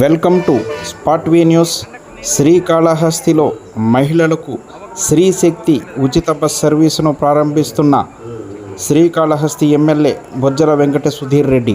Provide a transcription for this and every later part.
Welcome to spot V news. శ్రీకాళహస్తిలో మహిళలకు శ్రీ శక్తి ఉచిత బస్ సర్వీసును ప్రారంభిస్తున్న శ్రీకాళహస్తి ఎమ్మెల్యే బొజ్జల వెంకట సుధీర్ రెడ్డి.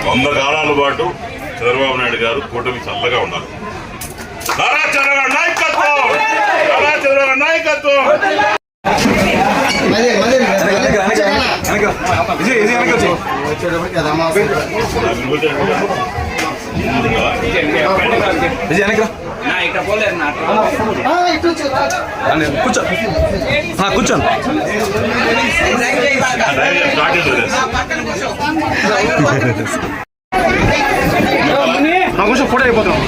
వంద కాలాల పాటు చంద్రబాబు నాయుడు గారు కూటమి చల్లగా ఉన్నారు. నారా చంద్రబాబు నాయకత్వం, నారా చంద్రబాబు నాయకత్వం. కూర్చోండి. కొంచెం ఫోటో అయిపోతున్నాం.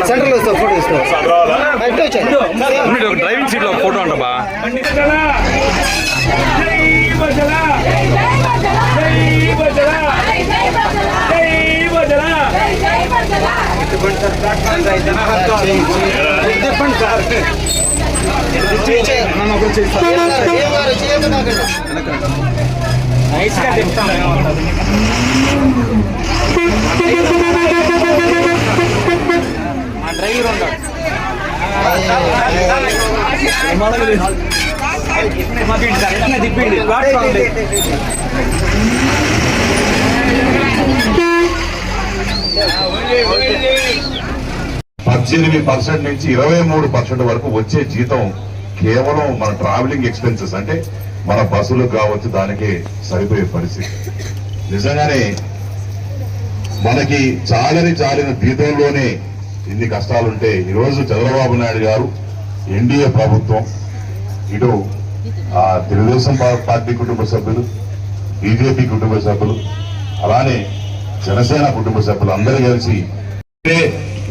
సెంట్రల్ ఫోటో డ్రైవింగ్ సీట్ లో ఫోటో అంటబా. తిప్పిండి 18% నుంచి 23% వరకు వచ్చే జీతం కేవలం మన ట్రావెలింగ్ ఎక్స్పెన్సెస్ అంటే మన బస్సులు కావచ్చు దానికి సరిపోయే పరిస్థితి. నిజంగానే మనకి చాలిన జీతంలోనే ఇన్ని కష్టాలుంటే ఈరోజు చంద్రబాబు నాయుడు గారు ఎన్డీఏ ప్రభుత్వం ఇటు తెలుగుదేశం పార్టీ కుటుంబ సభ్యులు, బీజేపీ కుటుంబ సభ్యులు, అలానే జనసేన కుటుంబ సభ్యులు అందరూ కలిసి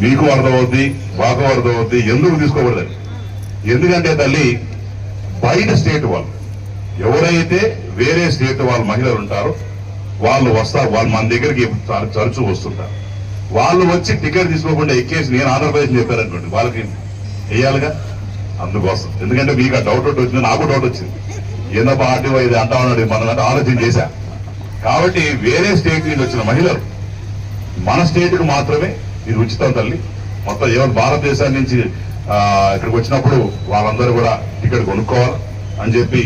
మీకు అర్థమవుద్ది, మాకు అర్థమవుద్ది, ఎందుకు తీసుకోకూడదు. ఎందుకంటే తల్లి బయట స్టేట్ వాళ్ళు ఎవరైతే వేరే స్టేట్ వాళ్ళ మహిళలు ఉంటారో వాళ్ళు వస్తారు, వాళ్ళు మన దగ్గరికి తరచూ వస్తుంటారు. వాళ్ళు వచ్చి టికెట్ తీసుకోకుండా ఎక్కేసి నేను ఆంధ్రప్రదేశ్ చెప్పారనుకోండి, వాళ్ళకి వేయాలిగా. అందుకోసం ఎందుకంటే మీకు ఆ డౌట్ వచ్చింది, నాకు డౌట్ వచ్చింది, ఏందబ్బా ఆర్టీఓ ఇది అంటా ఉన్నాడు, మనం అంటే ఆలోచన చేశా. కాబట్టి వేరే స్టేట్ నుంచి వచ్చిన మహిళలు మన స్టేట్ కు మాత్రమే ఇది ఉచితం తల్లి. మొత్తం ఏమైనా భారతదేశం నుంచి ఇక్కడికి వచ్చినప్పుడు వాళ్ళందరూ కూడా టికెట్ కొనుక్కోవాలి అని చెప్పి